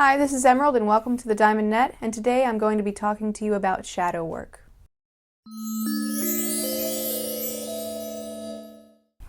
Hi, this is Emerald and welcome to the Diamond Net, and today I'm going to be talking to you about shadow work.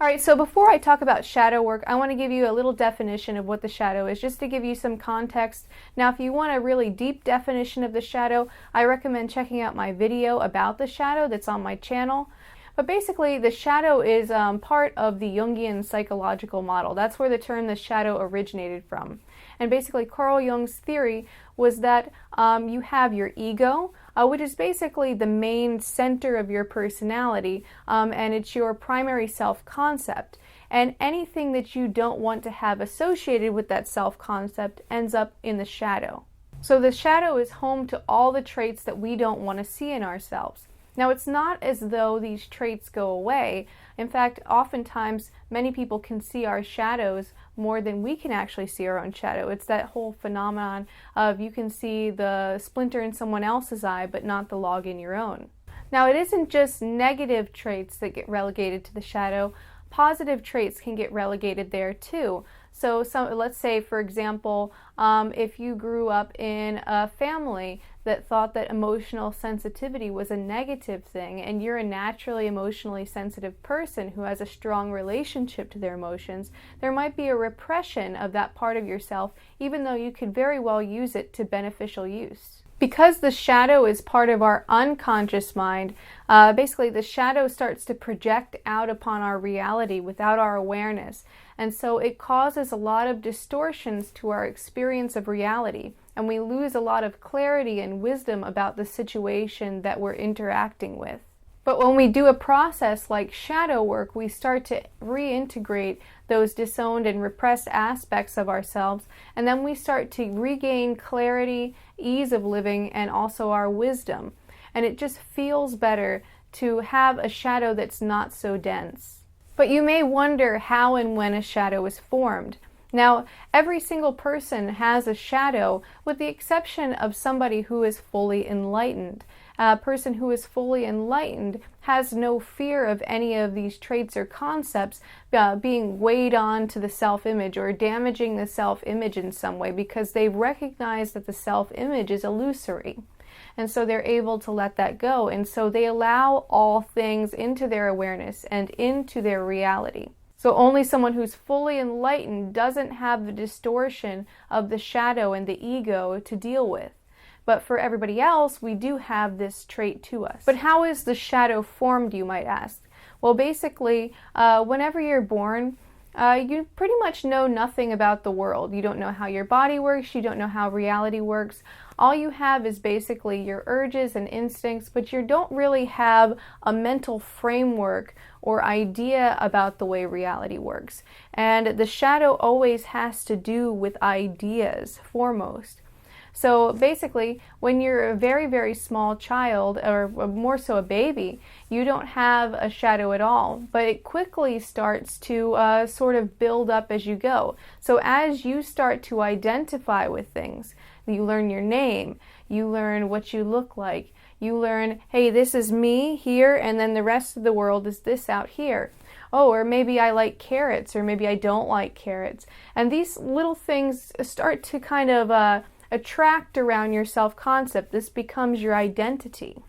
Alright, so before I talk about shadow work, I want to give you a little definition of what the shadow is, just to give you some context. Now, if you want a really deep definition of the shadow, I recommend checking out my video about the shadow that's on my channel. But basically, the shadow is part of the Jungian psychological model. That's where the term the shadow originated from. And basically, Carl Jung's theory was that you have your ego, which is basically the main center of your personality, and it's your primary self-concept. And anything that you don't want to have associated with that self-concept ends up in the shadow. So the shadow is home to all the traits that we don't want to see in ourselves. Now, it's not as though these traits go away. In fact, oftentimes, many people can see our shadows more than we can actually see our own shadow. It's that whole phenomenon of you can see the splinter in someone else's eye, but not the log in your own. Now, it isn't just negative traits that get relegated to the shadow. Positive traits can get relegated there too. So let's say, for example, if you grew up in a family that thought that emotional sensitivity was a negative thing, and you're a naturally emotionally sensitive person who has a strong relationship to their emotions, there might be a repression of that part of yourself, even though you could very well use it to beneficial use. Because the shadow is part of our unconscious mind, basically the shadow starts to project out upon our reality without our awareness. And so it causes a lot of distortions to our experience of reality. And we lose a lot of clarity and wisdom about the situation that we're interacting with. But when we do a process like shadow work, we start to reintegrate those disowned and repressed aspects of ourselves, and then we start to regain clarity, ease of living, and also our wisdom. And it just feels better to have a shadow that's not so dense. But you may wonder how and when a shadow is formed. Now, every single person has a shadow, with the exception of somebody who is fully enlightened. A person who is fully enlightened has no fear of any of these traits or concepts being weighed on to the self-image or damaging the self-image in some way, because they recognize that the self-image is illusory. And so they're able to let that go. And so they allow all things into their awareness and into their reality. So only someone who's fully enlightened doesn't have the distortion of the shadow and the ego to deal with. But for everybody else, we do have this trait to us. But how is the shadow formed, you might ask? Well, basically, whenever you're born, you pretty much know nothing about the world. You don't know how your body works, you don't know how reality works. All you have is basically your urges and instincts, but you don't really have a mental framework or idea about the way reality works. And the shadow always has to do with ideas foremost. So basically, when you're a very, very small child, or more so a baby, you don't have a shadow at all, but it quickly starts to sort of build up as you go. So as you start to identify with things, you learn your name, you learn what you look like, you learn, hey, this is me here, and then the rest of the world is this out here. Oh, or maybe I like carrots, or maybe I don't like carrots. And these little things start to kind of attract around your self-concept. This becomes your identity.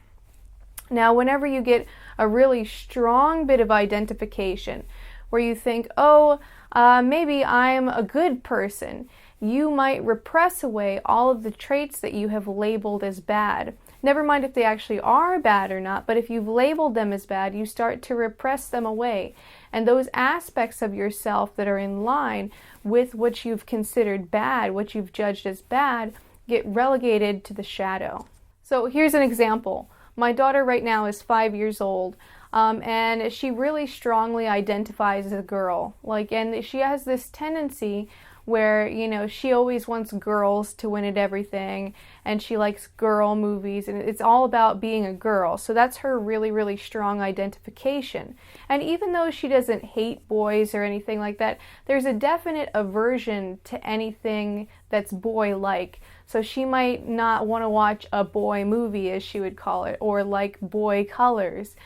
Now, whenever you get a really strong bit of identification, where you think, oh, maybe I'm a good person, you might repress away all of the traits that you have labeled as bad. Never mind if they actually are bad or not, but if you've labeled them as bad, you start to repress them away. And those aspects of yourself that are in line with what you've considered bad, what you've judged as bad, get relegated to the shadow. So here's an example. My daughter right now is 5 years old, and she really strongly identifies as a girl. And she has this tendency where, she always wants girls to win at everything, and she likes girl movies, and it's all about being a girl. So that's her really, really strong identification. And even though she doesn't hate boys or anything like that, there's a definite aversion to anything that's boy-like. So she might not want to watch a boy movie, as she would call it, or like boy colors.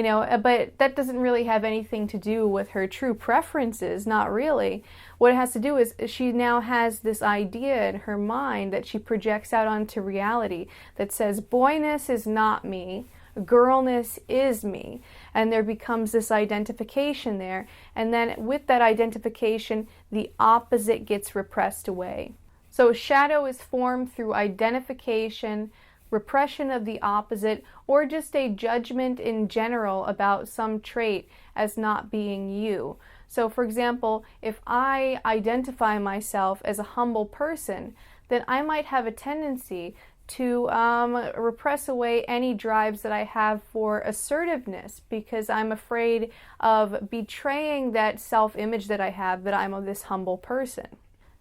but that doesn't really have anything to do with her true preferences, not really. What it has to do is she now has this idea in her mind that she projects out onto reality that says, boyness is not me, girlness is me. And there becomes this identification there. And then with that identification, the opposite gets repressed away. So shadow is formed through identification, repression of the opposite, or just a judgment in general about some trait as not being you. So for example, if I identify myself as a humble person, then I might have a tendency to repress away any drives that I have for assertiveness, because I'm afraid of betraying that self-image that I have, that I'm this humble person.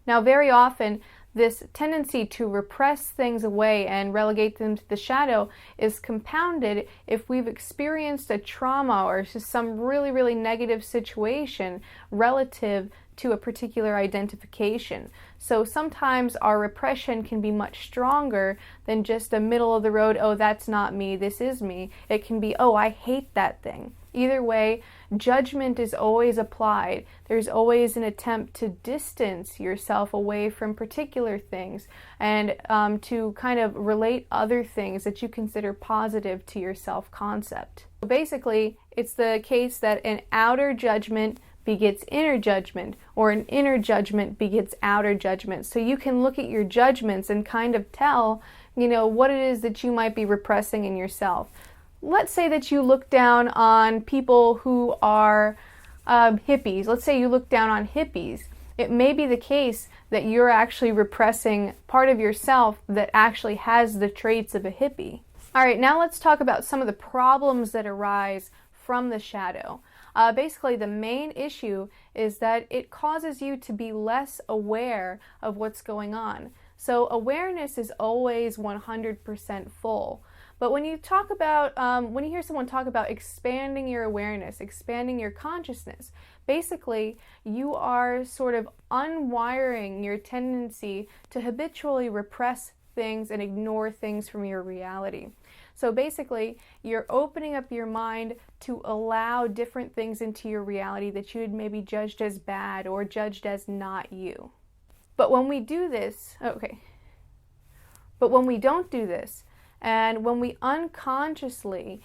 Now, very often, this tendency to repress things away and relegate them to the shadow is compounded if we've experienced a trauma or just some really, really negative situation relative to a particular identification. So sometimes our repression can be much stronger than just a middle of the road, oh, that's not me, this is me. It can be, oh, I hate that thing. Either way, judgment is always applied. There's always an attempt to distance yourself away from particular things and to kind of relate other things that you consider positive to your self-concept. So basically, it's the case that an outer judgment begets inner judgment, or an inner judgment begets outer judgment. So you can look at your judgments and kind of tell, what it is that you might be repressing in yourself. Let's say that you look down on people who are hippies. Let's say you look down on hippies. It may be the case that you're actually repressing part of yourself that actually has the traits of a hippie. All right, now let's talk about some of the problems that arise from the shadow. Basically, the main issue is that it causes you to be less aware of what's going on. So awareness is always 100% full. But when you talk about, when you hear someone talk about expanding your awareness, expanding your consciousness, basically you are sort of unwiring your tendency to habitually repress things and ignore things from your reality. So basically, you're opening up your mind to allow different things into your reality that you had maybe judged as bad or judged as not you. But when we do this, but when we don't do this, and when we unconsciously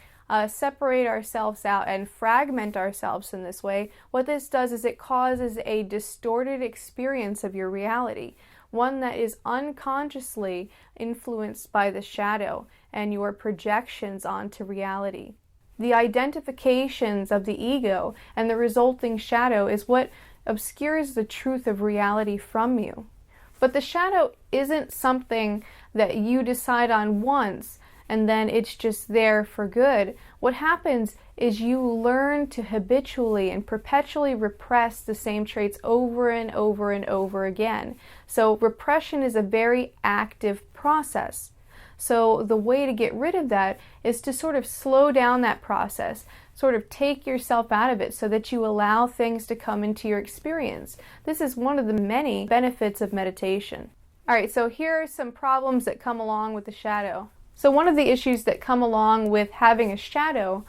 separate ourselves out and fragment ourselves in this way, what this does is it causes a distorted experience of your reality, one that is unconsciously influenced by the shadow and your projections onto reality. The identifications of the ego and the resulting shadow is what obscures the truth of reality from you. But the shadow isn't something that you decide on once and then it's just there for good. What happens is you learn to habitually and perpetually repress the same traits over and over and over again. So repression is a very active process. So the way to get rid of that is to sort of slow down that process, sort of take yourself out of it so that you allow things to come into your experience. This is one of the many benefits of meditation. All right, so here are some problems that come along with the shadow. So one of the issues that come along with having a shadow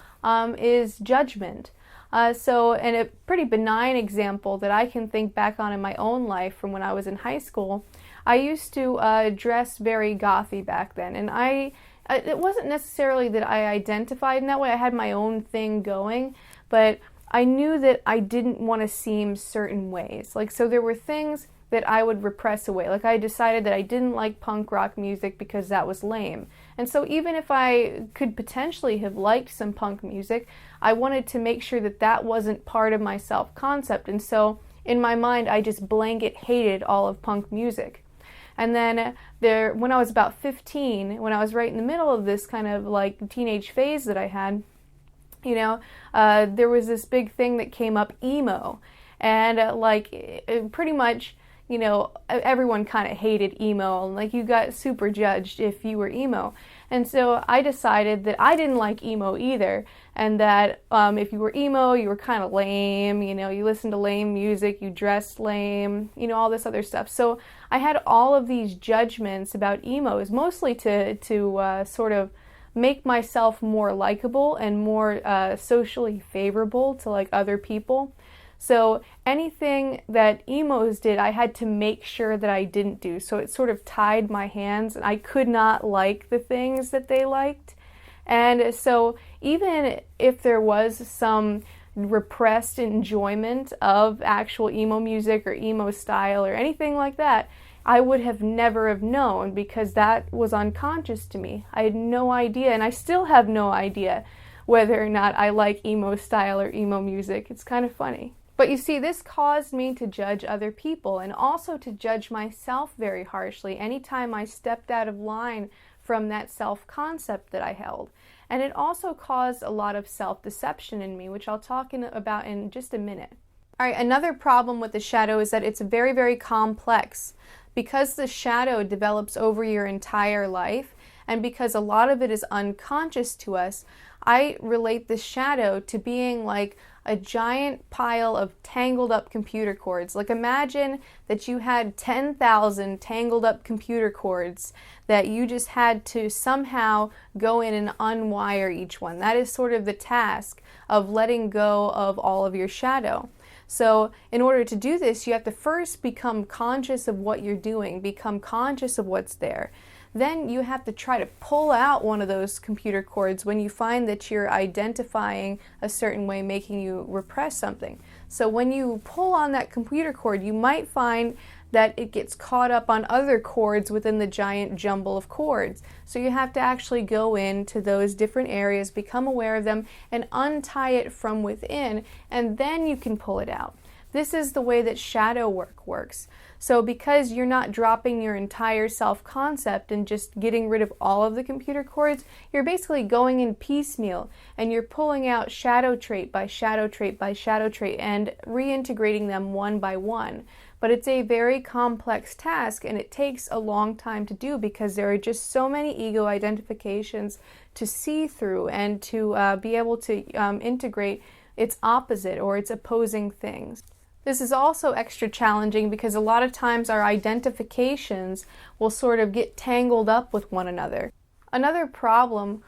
is judgment. And a pretty benign example that I can think back on in my own life from when I was in high school, I used to dress very gothy back then, and it wasn't necessarily that I identified in that way. I had my own thing going, but I knew that I didn't want to seem certain ways. So there were things that I would repress away. I decided that I didn't like punk rock music because that was lame. And so even if I could potentially have liked some punk music, I wanted to make sure that that wasn't part of my self-concept. And so in my mind, I just blanket hated all of punk music. And then when I was about 15, when I was right in the middle of this kind of teenage phase that I had, there was this big thing that came up, emo. And pretty much, everyone kind of hated emo, and you got super judged if you were emo. And so I decided that I didn't like emo either, and that if you were emo, you were kind of lame, you listened to lame music, you dressed lame, all this other stuff. So I had all of these judgments about emos, mostly to sort of make myself more likable and more socially favorable to like other people. So anything that emos did, I had to make sure that I didn't do. So it sort of tied my hands, and I could not like the things that they liked. And so even if there was some repressed enjoyment of actual emo music or emo style or anything like that, I would have never have known, because that was unconscious to me. I had no idea, and I still have no idea whether or not I like emo style or emo music. It's kind of funny. But you see, this caused me to judge other people and also to judge myself very harshly anytime I stepped out of line from that self-concept that I held. And it also caused a lot of self-deception in me, which I'll talk about in just a minute. All right, another problem with the shadow is that it's very, very complex. Because the shadow develops over your entire life, and because a lot of it is unconscious to us, I relate the shadow to being like a giant pile of tangled up computer cords. Like, imagine that you had 10,000 tangled up computer cords that you just had to somehow go in and unwire each one. That is sort of the task of letting go of all of your shadow. So in order to do this, you have to first become conscious of what you're doing, become conscious of what's there. Then you have to try to pull out one of those computer cords when you find that you're identifying a certain way, making you repress something. So when you pull on that computer cord, you might find that it gets caught up on other cords within the giant jumble of cords. So you have to actually go into those different areas, become aware of them, and untie it from within, and then you can pull it out. This is the way that shadow work works. So because you're not dropping your entire self-concept and just getting rid of all of the computer cords, you're basically going in piecemeal, and you're pulling out shadow trait by shadow trait by shadow trait and reintegrating them one by one. But it's a very complex task, and it takes a long time to do because there are just so many ego identifications to see through and to be able to integrate its opposite or its opposing things. This is also extra challenging because a lot of times our identifications will sort of get tangled up with one another. Another problem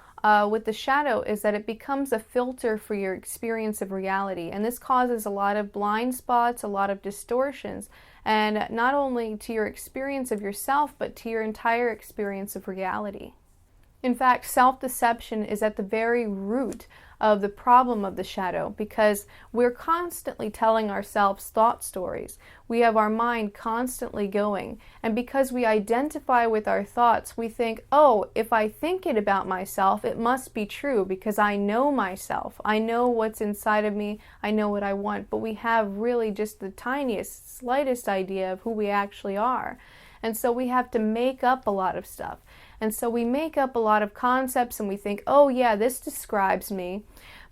with the shadow is that it becomes a filter for your experience of reality, and this causes a lot of blind spots, a lot of distortions, and not only to your experience of yourself, but to your entire experience of reality. In fact, self-deception is at the very root of the problem of the shadow, because we're constantly telling ourselves thought stories. We have our mind constantly going, and because we identify with our thoughts, we think, oh, if I think it about myself, it must be true because I know myself. I know what's inside of me. I know what I want. But we have really just the tiniest, slightest idea of who we actually are. And so we have to make up a lot of stuff. And so we make up a lot of concepts and we think, oh yeah, this describes me.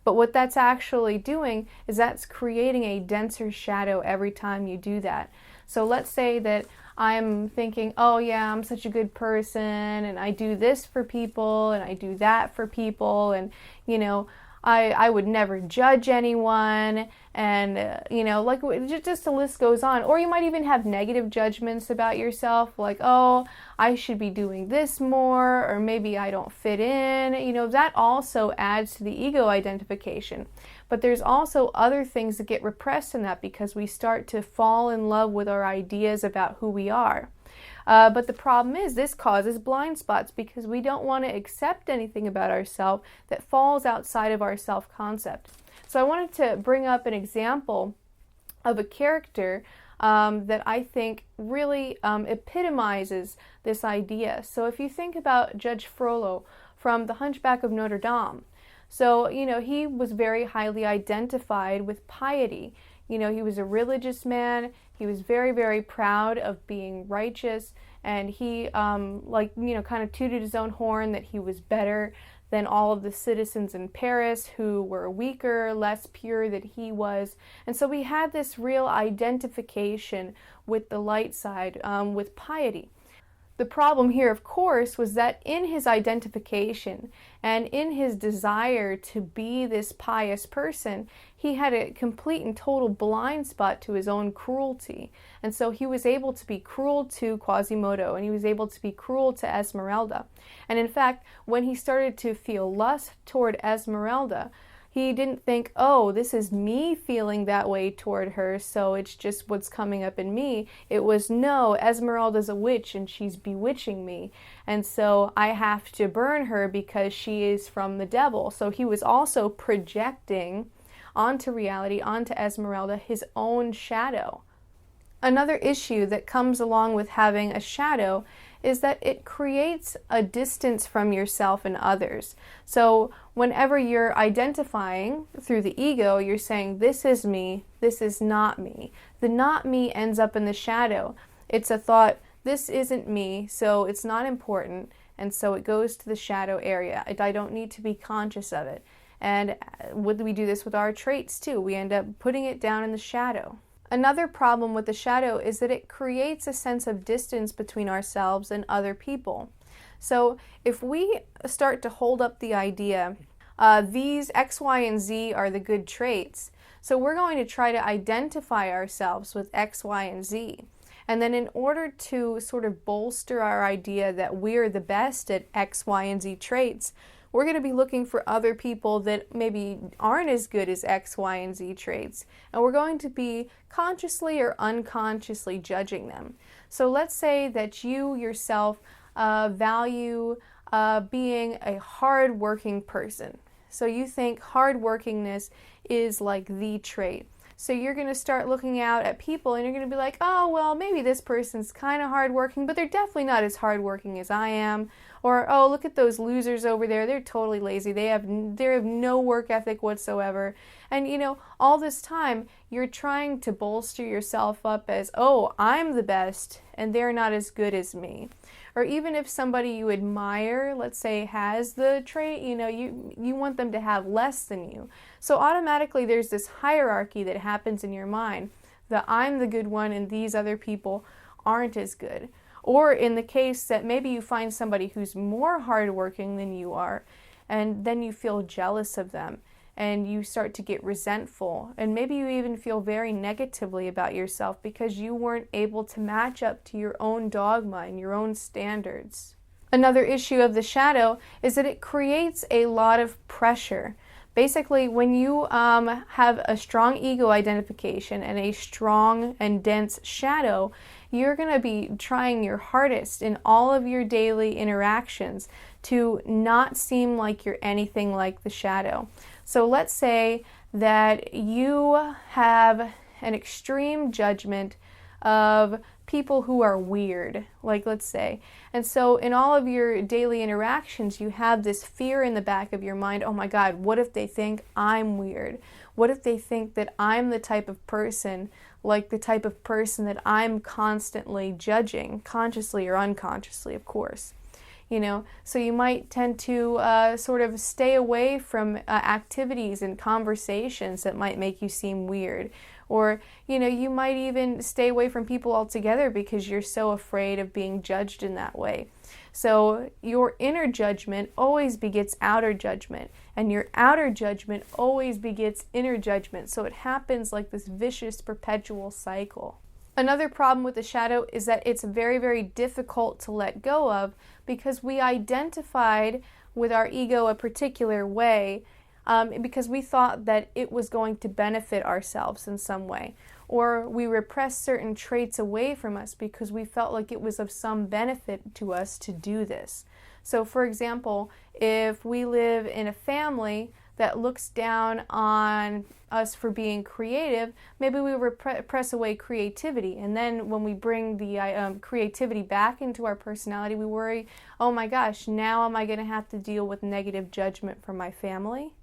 But what that's actually doing is that's creating a denser shadow every time you do that. So let's say that I'm thinking, oh yeah, I'm such a good person and I do this for people and I do that for people, and you know, I would never judge anyone, and you know, like just the list goes on. Or you might even have negative judgments about yourself, like, oh, I should be doing this more, or maybe I don't fit in. You know, that also adds to the ego identification. But there's also other things that get repressed in that because we start to fall in love with our ideas about who we are. But the problem is this causes blind spots because we don't want to accept anything about ourselves that falls outside of our self-concept. So I wanted to bring up an example of a character that I think really epitomizes this idea. So if you think about Judge Frollo from The Hunchback of Notre Dame, so, you know, he was very highly identified with piety. You know, he was a religious man. He was very, very proud of being righteous, and he, like, you know, kind of tooted his own horn that he was better than all of the citizens in Paris who were weaker, less pure than he was. And so we had this real identification with the light side, with piety. The problem here, of course, was that in his identification and in his desire to be this pious person, he had a complete and total blind spot to his own cruelty. And so he was able to be cruel to Quasimodo, and he was able to be cruel to Esmeralda. And in fact, when he started to feel lust toward Esmeralda, he didn't think, oh, this is me feeling that way toward her, so it's just what's coming up in me. It was, no, Esmeralda's a witch and she's bewitching me, and so I have to burn her because she is from the devil. So he was also projecting onto reality, onto Esmeralda, his own shadow. Another issue that comes along with having a shadow is that it creates a distance from yourself and others. So whenever you're identifying through the ego, you're saying, this is me, this is not me. The not me ends up in the shadow. It's a thought, this isn't me, so it's not important, and so it goes to the shadow area. I don't need to be conscious of it. And we do this with our traits too. We end up putting it down in the shadow. Another problem with the shadow is that it creates a sense of distance between ourselves and other people. So if we start to hold up the idea, these X, Y, and Z are the good traits, so we're going to try to identify ourselves with X, Y, and Z. And then in order to sort of bolster our idea that we're the best at X, Y, and Z traits, we're going to be looking for other people that maybe aren't as good as X, Y, and Z traits, and we're going to be consciously or unconsciously judging them. So let's say that you yourself value being a hard-working person. So you think hard-workingness is like the trait. So you're going to start looking out at people and you're going to be like, oh, well, maybe this person's kind of hardworking, but they're definitely not as hardworking as I am. Or, oh, look at those losers over there. They're totally lazy. They have no work ethic whatsoever. And, you know, all this time, you're trying to bolster yourself up as, oh, I'm the best, and they're not as good as me. Or even if somebody you admire, let's say, has the trait, you know, you want them to have less than you. So automatically there's this hierarchy that happens in your mind, that I'm the good one and these other people aren't as good. Or in the case that maybe you find somebody who's more hardworking than you are, and then you feel jealous of them, and you start to get resentful, and maybe you even feel very negatively about yourself because you weren't able to match up to your own dogma and your own standards. Another issue of the shadow is that it creates a lot of pressure. Basically, when you have a strong ego identification and a strong and dense shadow, you're going to be trying your hardest in all of your daily interactions to not seem like you're anything like the shadow. So let's say that you have an extreme judgment of people who are weird, like let's say. And so in all of your daily interactions, you have this fear in the back of your mind, oh my God, what if they think I'm weird? What if they think that I'm the type of person, like the type of person that I'm constantly judging, consciously or unconsciously, of course. You know, so you might tend to sort of stay away from activities and conversations that might make you seem weird. Or, you know, you might even stay away from people altogether because you're so afraid of being judged in that way. So your inner judgment always begets outer judgment, and your outer judgment always begets inner judgment. So it happens like this vicious perpetual cycle. Another problem with the shadow is that it's very, very difficult to let go of because we identified with our ego a particular way because we thought that it was going to benefit ourselves in some way. Or we repressed certain traits away from us because we felt like it was of some benefit to us to do this. So for example, if we live in a family that looks down on us for being creative, maybe we repress away creativity. And then when we bring the creativity back into our personality, we worry, oh my gosh, now am I going to have to deal with negative judgment from my family?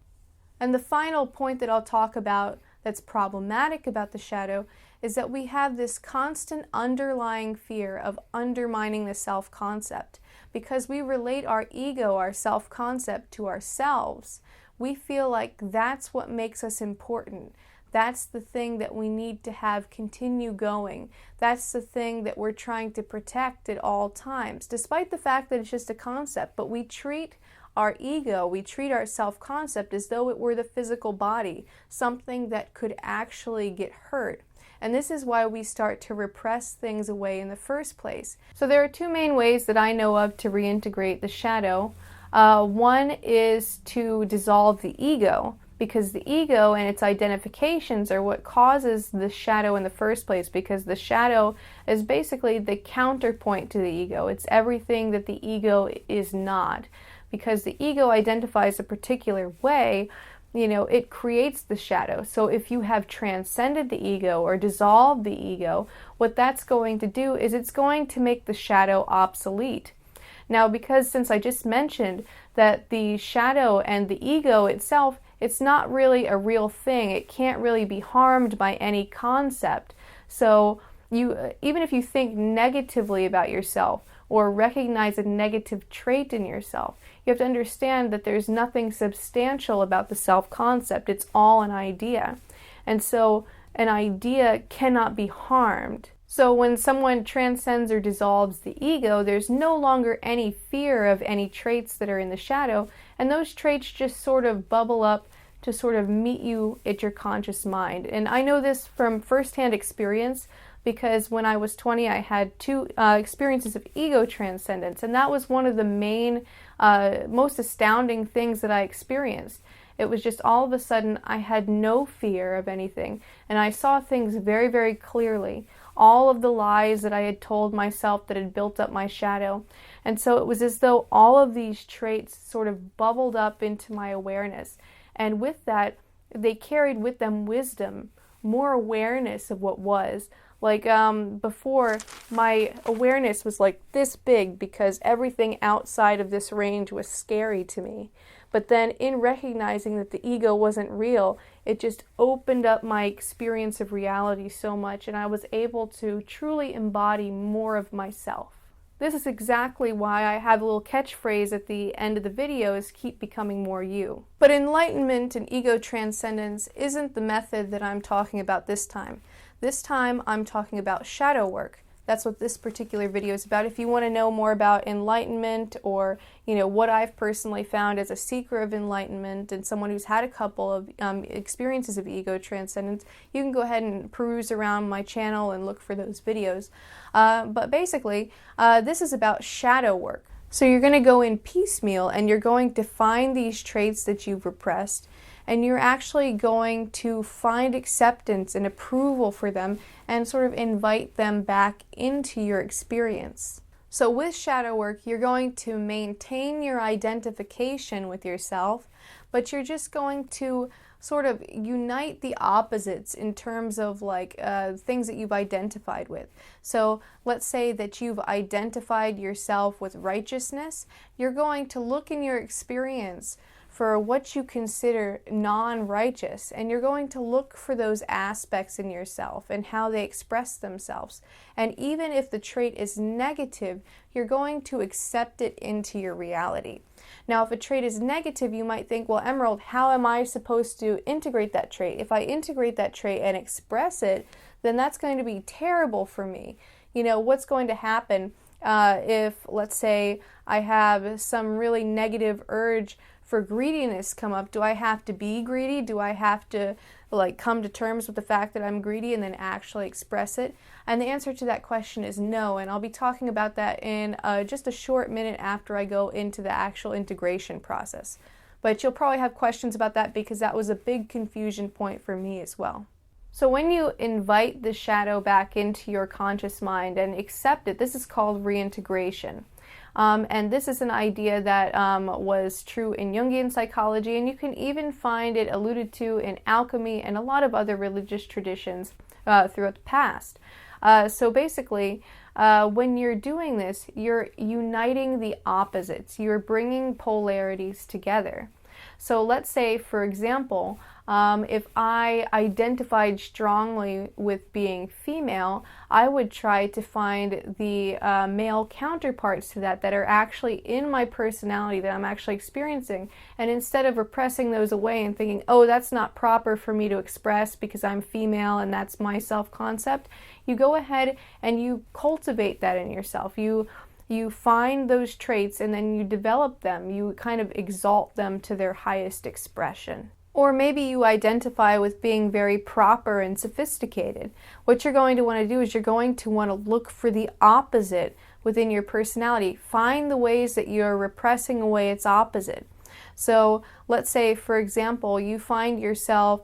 And the final point that I'll talk about that's problematic about the shadow is that we have this constant underlying fear of undermining the self-concept. Because we relate our ego, our self-concept, to ourselves, we feel like that's what makes us important. That's the thing that we need to have continue going. That's the thing that we're trying to protect at all times, despite the fact that it's just a concept. But we treat our ego, we treat our self-concept as though it were the physical body, something that could actually get hurt. And this is why we start to repress things away in the first place. So there are two main ways that I know of to reintegrate the shadow. One is to dissolve the ego, because the ego and its identifications are what causes the shadow in the first place, because the shadow is basically the counterpoint to the ego. It's everything that the ego is not. Because the ego identifies a particular way, it creates the shadow. So if you have transcended the ego or dissolved the ego, what that's going to do is it's going to make the shadow obsolete. Now, because since I just mentioned that the shadow and the ego itself, it's not really a real thing. It can't really be harmed by any concept. So even if you think negatively about yourself or recognize a negative trait in yourself, you have to understand that there's nothing substantial about the self-concept. It's all an idea. And so an idea cannot be harmed. So when someone transcends or dissolves the ego, there's no longer any fear of any traits that are in the shadow, and those traits just sort of bubble up to sort of meet you at your conscious mind. And I know this from firsthand experience, because when I was 20, I had two experiences of ego transcendence, and that was one of the main, most astounding things that I experienced. It was just all of a sudden I had no fear of anything, and I saw things very, very clearly. All of the lies that I had told myself that had built up my shadow. And so it was as though all of these traits sort of bubbled up into my awareness. And with that, they carried with them wisdom, more awareness of what was. Like before, my awareness was like this big because everything outside of this range was scary to me. But then in recognizing that the ego wasn't real, it just opened up my experience of reality so much, and I was able to truly embody more of myself. This is exactly why I have a little catchphrase at the end of the video, is keep becoming more you. But enlightenment and ego transcendence isn't the method that I'm talking about this time. This time I'm talking about shadow work. That's what this particular video is about. If you want to know more about enlightenment, or what I've personally found as a seeker of enlightenment and someone who's had a couple of experiences of ego transcendence, you can go ahead and peruse around my channel and look for those videos. But basically, this is about shadow work. So you're going to go in piecemeal, and you're going to find these traits that you've repressed, and you're actually going to find acceptance and approval for them and sort of invite them back into your experience. So with shadow work, you're going to maintain your identification with yourself, but you're just going to sort of unite the opposites in terms of things that you've identified with. So let's say that you've identified yourself with righteousness. You're going to look in your experience for what you consider non-righteous, and you're going to look for those aspects in yourself and how they express themselves. And even if the trait is negative, you're going to accept it into your reality. Now, if a trait is negative, you might think, well, Emerald, how am I supposed to integrate that trait? If I integrate that trait and express it, then that's going to be terrible for me. What's going to happen if, let's say, I have some really negative urge for greediness come up? Do I have to be greedy? Do I have to come to terms with the fact that I'm greedy and then actually express it? And the answer to that question is no, and I'll be talking about that in just a short minute after I go into the actual integration process. But you'll probably have questions about that, because that was a big confusion point for me as well. So when you invite the shadow back into your conscious mind and accept it, this is called reintegration. And this is an idea that was true in Jungian psychology, and you can even find it alluded to in alchemy and a lot of other religious traditions throughout the past. So basically, when you're doing this, you're uniting the opposites. You're bringing polarities together. So let's say, for example, If I identified strongly with being female, I would try to find the male counterparts to that are actually in my personality that I'm actually experiencing. And instead of repressing those away and thinking, oh, that's not proper for me to express because I'm female and that's my self-concept, you go ahead and you cultivate that in yourself. You find those traits and then you develop them. You kind of exalt them to their highest expression. Or maybe you identify with being very proper and sophisticated. What you're going to want to do is you're going to want to look for the opposite within your personality. Find the ways that you're repressing away its opposite. So let's say, for example, you find yourself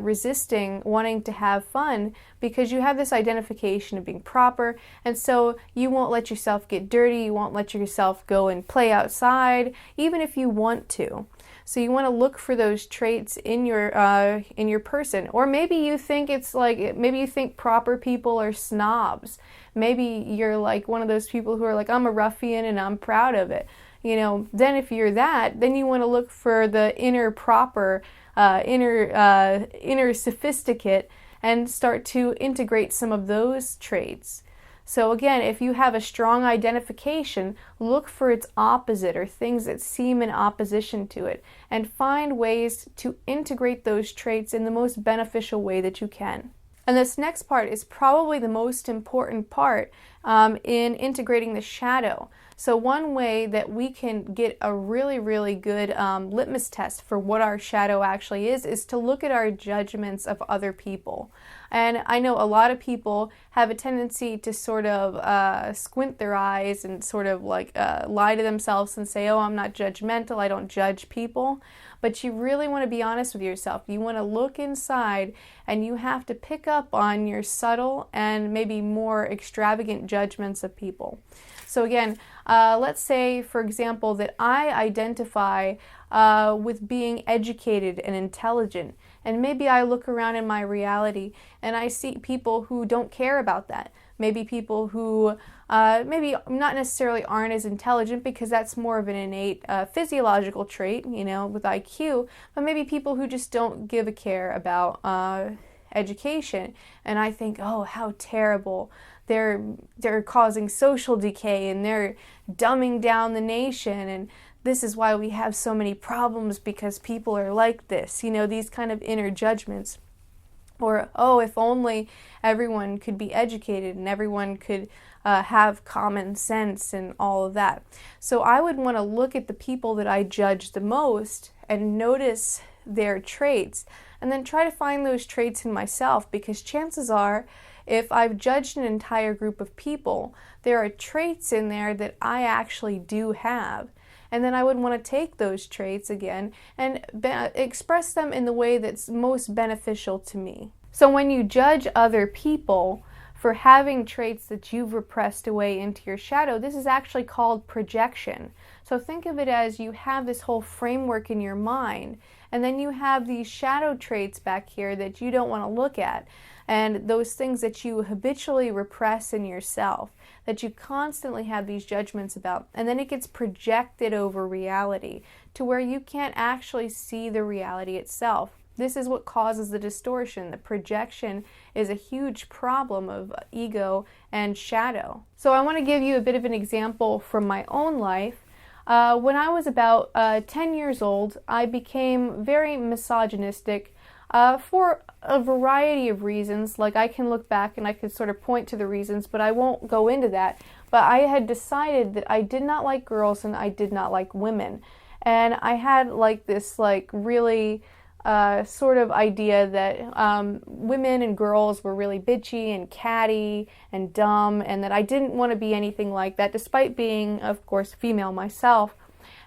resisting wanting to have fun because you have this identification of being proper, and so you won't let yourself get dirty, you won't let yourself go and play outside, even if you want to. So you want to look for those traits in your person. Or maybe you think maybe you think proper people are snobs. Maybe you're like one of those people who are like, I'm a ruffian and I'm proud of it. Then if you're that, then you want to look for the inner proper, inner sophisticate and start to integrate some of those traits. So again, if you have a strong identification, look for its opposite or things that seem in opposition to it and find ways to integrate those traits in the most beneficial way that you can. And this next part is probably the most important part in integrating the shadow. So one way that we can get a really, really good litmus test for what our shadow actually is to look at our judgments of other people. And I know a lot of people have a tendency to sort of squint their eyes and sort of like lie to themselves and say, oh, I'm not judgmental, I don't judge people. But you really want to be honest with yourself. You want to look inside and you have to pick up on your subtle and maybe more extravagant judgments of people. So again, let's say, for example, that I identify with being educated and intelligent. And maybe I look around in my reality and I see people who don't care about that. Maybe people who maybe not necessarily aren't as intelligent because that's more of an innate physiological trait, with IQ, but maybe people who just don't give a care about education. And I think, oh, how terrible. They're causing social decay and they're dumbing down the nation, and this is why we have so many problems because people are like this, these kind of inner judgments. Or, oh, if only everyone could be educated and everyone could have common sense and all of that. So I would want to look at the people that I judge the most and notice their traits and then try to find those traits in myself, because chances are, if I've judged an entire group of people, there are traits in there that I actually do have. And then I would want to take those traits again and express them in the way that's most beneficial to me. So when you judge other people for having traits that you've repressed away into your shadow, this is actually called projection. So think of it as you have this whole framework in your mind, and then you have these shadow traits back here that you don't want to look at, and those things that you habitually repress in yourself, that you constantly have these judgments about, and then it gets projected over reality to where you can't actually see the reality itself. This is what causes the distortion. The projection is a huge problem of ego and shadow. So I want to give you a bit of an example from my own life. When I was about 10 years old, I became very misogynistic for a variety of reasons. Like, I can look back and I can sort of point to the reasons, but I won't go into that. But I had decided that I did not like girls and I did not like women. And I had this really sort of idea that women and girls were really bitchy and catty and dumb, and that I didn't want to be anything like that, despite being, of course, female myself.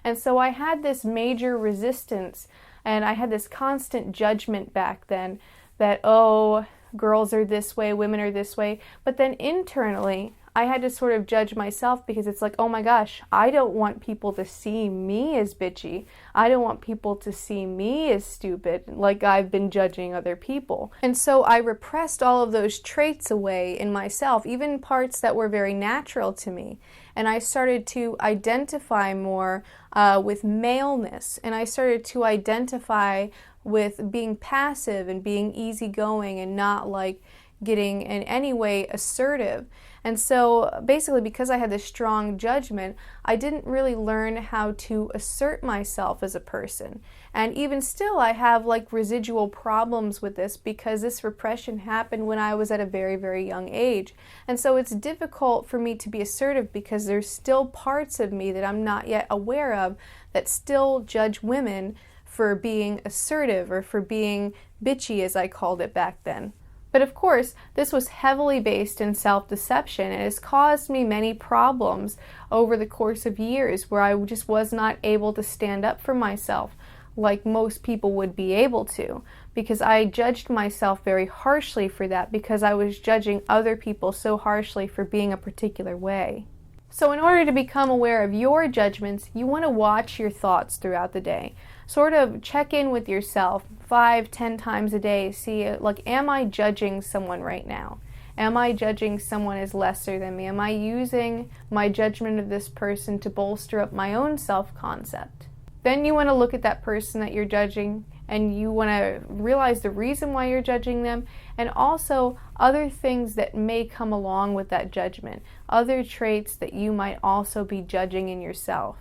And so I had this major resistance, and I had this constant judgment back then that, oh, girls are this way, women are this way. But then internally, I had to sort of judge myself, because it's like, oh my gosh, I don't want people to see me as bitchy. I don't want people to see me as stupid, like I've been judging other people. And so I repressed all of those traits away in myself, even parts that were very natural to me. And I started to identify more with maleness, and I started to identify with being passive and being easygoing and not like getting in any way assertive. And so basically, because I had this strong judgment, I didn't really learn how to assert myself as a person. And even still, I have like residual problems with this because this repression happened when I was at a very, very young age. And so it's difficult for me to be assertive because there's still parts of me that I'm not yet aware of that still judge women for being assertive or for being bitchy, as I called it back then. But of course, this was heavily based in self-deception and has caused me many problems over the course of years where I just was not able to stand up for myself like most people would be able to, because I judged myself very harshly for that because I was judging other people so harshly for being a particular way. So in order to become aware of your judgments, you want to watch your thoughts throughout the day. Sort of check in with yourself 5-10 times a day. See, like, am I judging someone right now? Am I judging someone as lesser than me? Am I using my judgment of this person to bolster up my own self-concept? Then you want to look at that person that you're judging and you want to realize the reason why you're judging them, and also other things that may come along with that judgment, other traits that you might also be judging in yourself.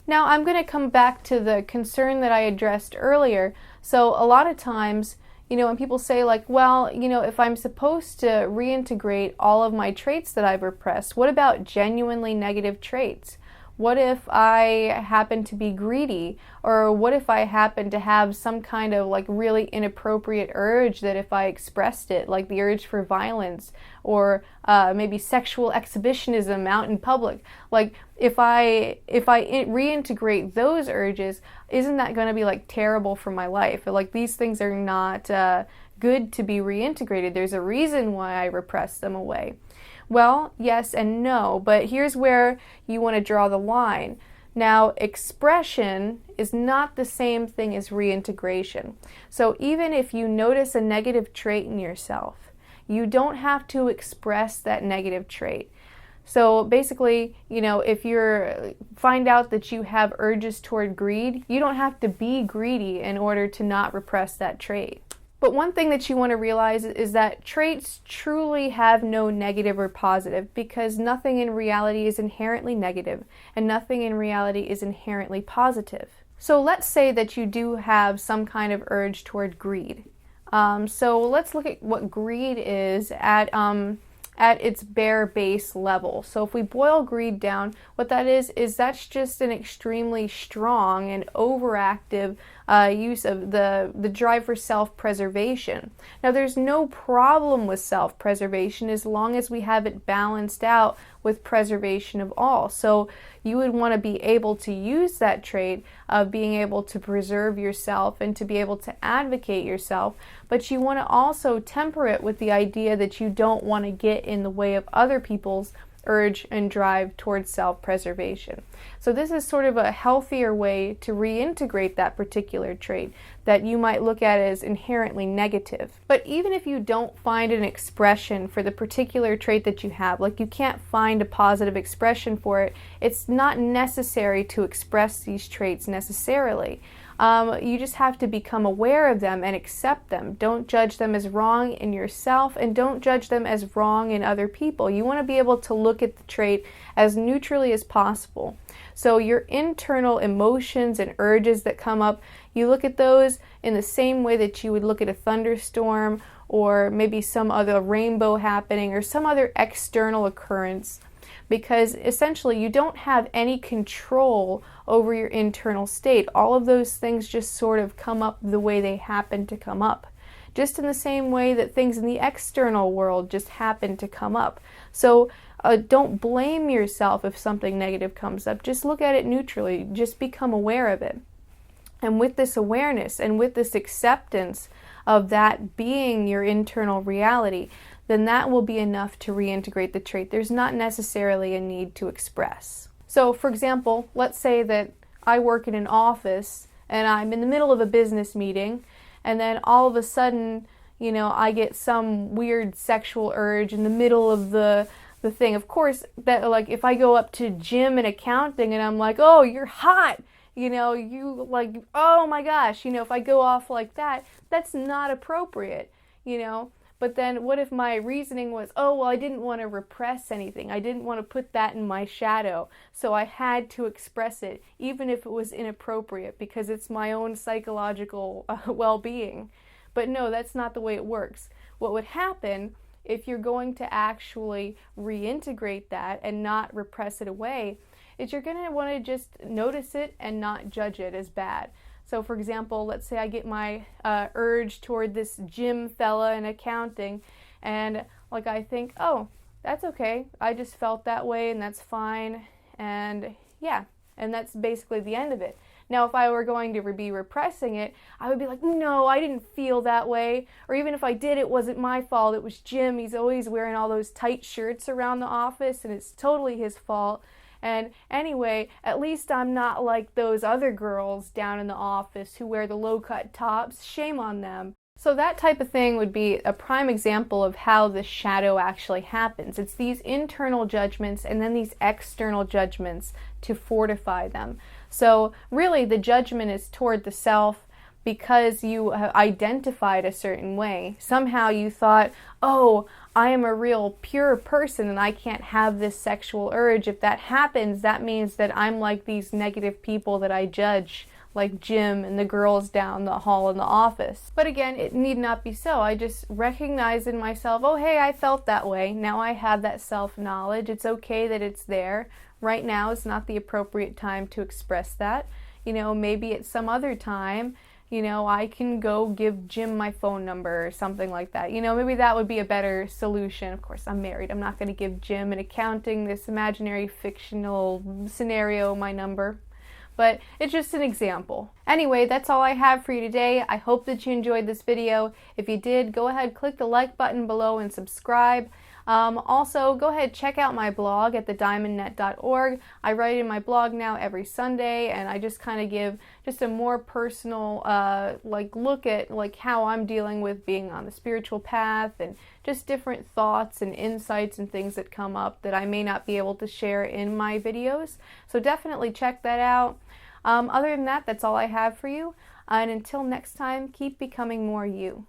Now, I'm going to come back to the concern that I addressed earlier. So a lot of times, when people say like, well, if I'm supposed to reintegrate all of my traits that I've repressed, what about genuinely negative traits? What if I happen to be greedy? Or what if I happen to have some kind of like really inappropriate urge that if I expressed it, like the urge for violence or maybe sexual exhibitionism out in public, like if I reintegrate those urges, isn't that going to be like terrible for my life? Or, like, these things are not good to be reintegrated. There's a reason why I repress them away. Well, yes and no, but here's where you want to draw the line. Now, expression is not the same thing as reintegration. So even if you notice a negative trait in yourself, you don't have to express that negative trait. So basically, if you find out that you have urges toward greed, you don't have to be greedy in order to not repress that trait. But one thing that you want to realize is that traits truly have no negative or positive, because nothing in reality is inherently negative and nothing in reality is inherently positive. So let's say that you do have some kind of urge toward greed. So let's look at what greed is at its bare base level. So if we boil greed down, what that is that's just an extremely strong and overactive use of the drive for self-preservation. Now, there's no problem with self-preservation as long as we have it balanced out with preservation of all. So you would want to be able to use that trait of being able to preserve yourself and to be able to advocate yourself, but you want to also temper it with the idea that you don't want to get in the way of other people's urge and drive towards self-preservation. So this is sort of a healthier way to reintegrate that particular trait that you might look at as inherently negative. But even if you don't find an expression for the particular trait that you have, like you can't find a positive expression for it, it's not necessary to express these traits necessarily. You just have to become aware of them and accept them. Don't judge them as wrong in yourself, and don't judge them as wrong in other people. You want to be able to look at the trait as neutrally as possible. So your internal emotions and urges that come up, you look at those in the same way that you would look at a thunderstorm or maybe some other rainbow happening or some other external occurrence, because essentially you don't have any control over your internal state. All of those things just sort of come up the way they happen to come up, just in the same way that things in the external world just happen to come up. So don't blame yourself if something negative comes up. Just look at it neutrally. Just become aware of it. And with this awareness and with this acceptance of that being your internal reality, then that will be enough to reintegrate the trait. There's not necessarily a need to express. So, for example, let's say that I work in an office and I'm in the middle of a business meeting, and then all of a sudden, I get some weird sexual urge in the middle of the thing. Of course, that, like, if I go up to Jim in accounting and I'm like, "Oh, you're hot," you know, you like, oh my gosh, you know, if I go off like that, that's not appropriate, you know. But then what if my reasoning was, oh, well, I didn't want to repress anything. I didn't want to put that in my shadow. So I had to express it, even if it was inappropriate, because it's my own psychological well-being. But no, that's not the way it works. What would happen if you're going to actually reintegrate that and not repress it away is you're going to want to just notice it and not judge it as bad. So for example, let's say I get my urge toward this Jim fella in accounting, and like I think, oh, that's okay, I just felt that way and that's fine, and yeah, and that's basically the end of it. Now if I were going to be repressing it, I would be like, no, I didn't feel that way, or even if I did, it wasn't my fault, it was Jim, he's always wearing all those tight shirts around the office and it's totally his fault. And anyway, at least I'm not like those other girls down in the office who wear the low-cut tops. Shame on them. So that type of thing would be a prime example of how the shadow actually happens. It's these internal judgments and then these external judgments to fortify them. So really the judgment is toward the self because you identified a certain way. Somehow you thought, oh, I am a real pure person and I can't have this sexual urge. If that happens, that means that I'm like these negative people that I judge, like Jim and the girls down the hall in the office. But again, it need not be so. I just recognize in myself, oh hey, I felt that way. Now I have that self-knowledge. It's okay that it's there. Right now is not the appropriate time to express that. You know, maybe at some other time, you know, I can go give Jim my phone number or something like that. You know, maybe that would be a better solution. Of course, I'm married. I'm not going to give Jim in accounting, this imaginary fictional scenario, my number. But it's just an example. Anyway, that's all I have for you today. I hope that you enjoyed this video. If you did, go ahead, click the like button below and subscribe. Also, go ahead, check out my blog at thediamondnet.org. I write in my blog now every Sunday, and I just kind of give just a more personal look at how I'm dealing with being on the spiritual path and just different thoughts and insights and things that come up that I may not be able to share in my videos. So definitely check that out. Other than that, that's all I have for you. And until next time, keep becoming more you.